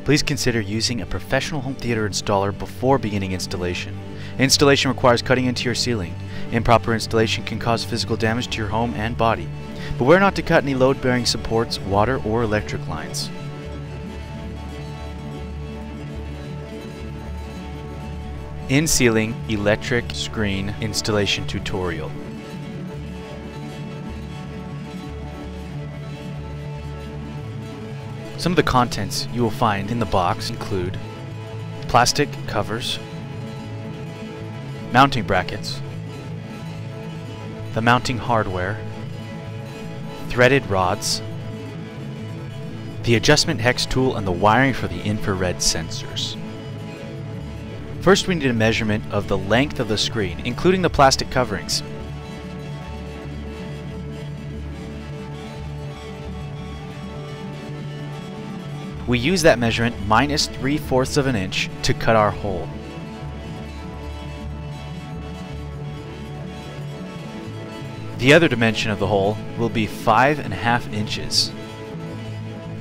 Please consider using a professional home theater installer before beginning installation. Installation requires cutting into your ceiling. Improper installation can cause physical damage to your home and body. Beware not to cut any load-bearing supports, water, or electric lines. In-ceiling electric screen installation tutorial. Some of the contents you will find in the box include plastic covers, mounting brackets, the mounting hardware, threaded rods, the adjustment hex tool, and the wiring for the infrared sensors. First, we need a measurement of the length of the screen, including the plastic coverings. We use that measurement minus 3/4 of an inch to cut our hole. The other dimension of the hole will be 5.5 inches.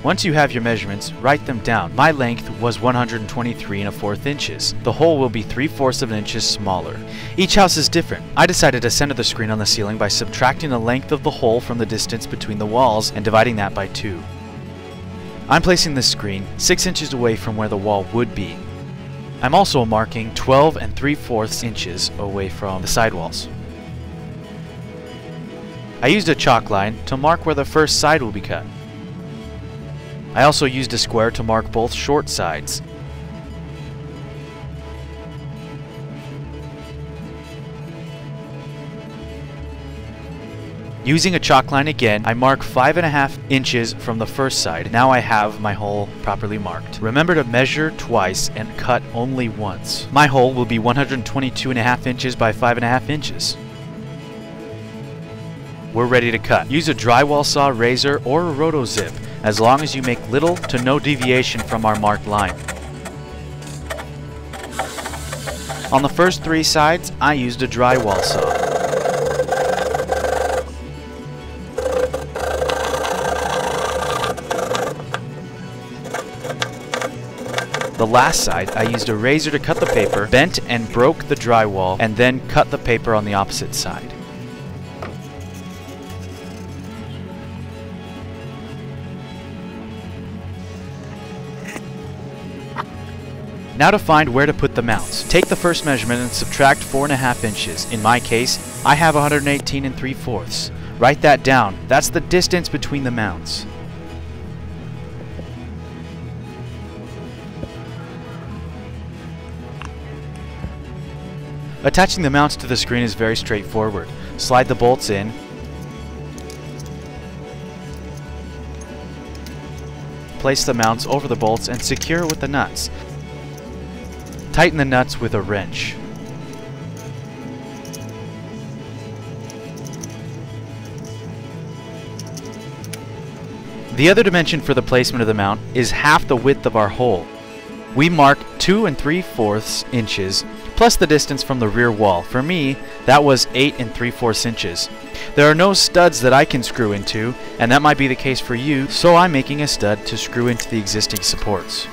Once you have your measurements, write them down. My length was 123 1/4 inches. The hole will be 3/4 of an inch smaller. Each house is different. I decided to center the screen on the ceiling by subtracting the length of the hole from the distance between the walls and dividing that by 2. I'm placing this screen 6 inches away from where the wall would be. I'm also marking 12 3/4 inches away from the sidewalls. I used a chalk line to mark where the first side will be cut. I also used a square to mark both short sides. Using a chalk line again, I mark 5.5 inches from the first side. Now I have my hole properly marked. Remember to measure twice and cut only once. My hole will be 122.5 inches by 5.5 inches. We're ready to cut. Use a drywall saw, razor, or a roto zip, as long as you make little to no deviation from our marked line. On the first 3 sides, I used a drywall saw. The last side, I used a razor to cut the paper, bent and broke the drywall, and then cut the paper on the opposite side. Now to find where to put the mounts. Take the first measurement and subtract 4.5 inches. In my case, I have 118 3/4. Write that down. That's the distance between the mounts. Attaching the mounts to the screen is very straightforward. Slide the bolts in. Place the mounts over the bolts and secure it with the nuts. Tighten the nuts with a wrench. The other dimension for the placement of the mount is half the width of our hole. We mark 2 3/4 inches plus the distance from the rear wall. For me, that was 8 3/4 inches. There are no studs that I can screw into, and that might be the case for you, so I'm making a stud to screw into the existing supports.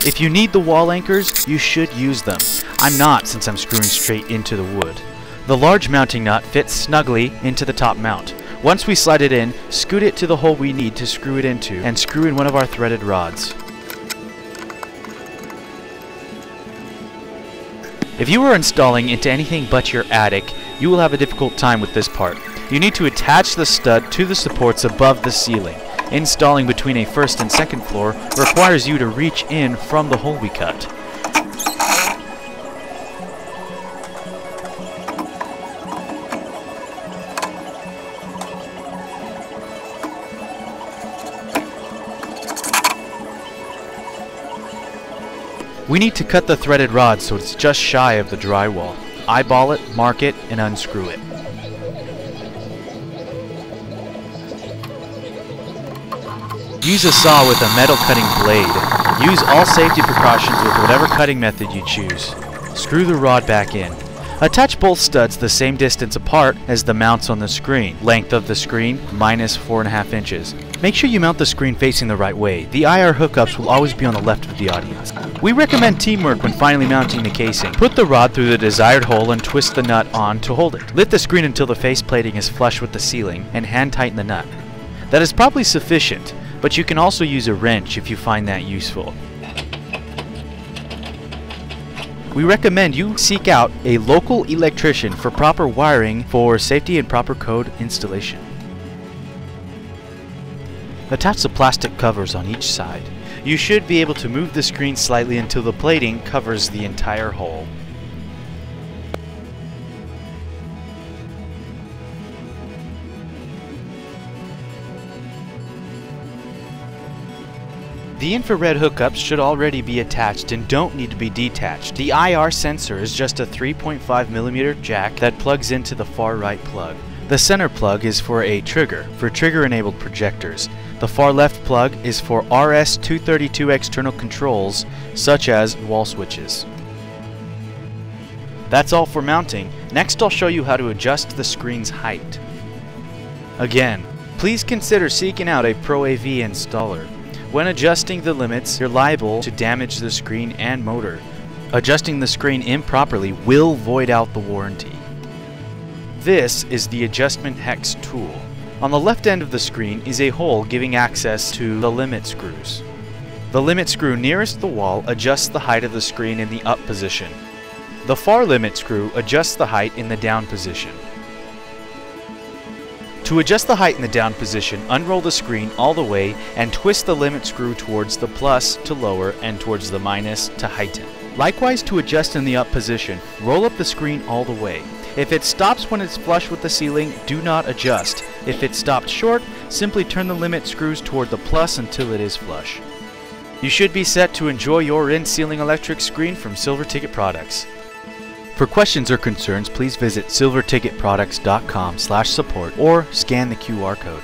If you need the wall anchors, you should use them. I'm not, since I'm screwing straight into the wood. The large mounting nut fits snugly into the top mount. Once we slide it in, scoot it to the hole we need to screw it into, and screw in one of our threaded rods. If you are installing into anything but your attic, you will have a difficult time with this part. You need to attach the stud to the supports above the ceiling. Installing between a first and second floor requires you to reach in from the hole we cut. We need to cut the threaded rod so it's just shy of the drywall. Eyeball it, mark it, and unscrew it. Use a saw with a metal cutting blade. Use all safety precautions with whatever cutting method you choose. Screw the rod back in. Attach both studs the same distance apart as the mounts on the screen. Length of the screen, minus 4.5 inches. Make sure you mount the screen facing the right way. The IR hookups will always be on the left of the audience. We recommend teamwork when finally mounting the casing. Put the rod through the desired hole and twist the nut on to hold it. Lift the screen until the face plating is flush with the ceiling and hand tighten the nut. That is probably sufficient, but you can also use a wrench if you find that useful. We recommend you seek out a local electrician for proper wiring for safety and proper code installation. Attach the plastic covers on each side. You should be able to move the screen slightly until the plating covers the entire hole. The infrared hookups should already be attached and don't need to be detached. The IR sensor is just a 3.5mm jack that plugs into the far right plug. The center plug is for a trigger, for trigger-enabled projectors. The far left plug is for RS-232 external controls, such as wall switches. That's all for mounting. Next I'll show you how to adjust the screen's height. Again, please consider seeking out a Pro AV installer. When adjusting the limits, you're liable to damage the screen and motor. Adjusting the screen improperly will void out the warranty. This is the adjustment hex tool. On the left end of the screen is a hole giving access to the limit screws. The limit screw nearest the wall adjusts the height of the screen in the up position. The far limit screw adjusts the height in the down position. To adjust the height in the down position, unroll the screen all the way and twist the limit screw towards the plus to lower and towards the minus to heighten. Likewise, to adjust in the up position, roll up the screen all the way. If it stops when it's flush with the ceiling, do not adjust. If it stopped short, simply turn the limit screws toward the plus until it is flush. You should be set to enjoy your in-ceiling electric screen from Silver Ticket Products. For questions or concerns, please visit silverticketproducts.com/support or scan the QR code.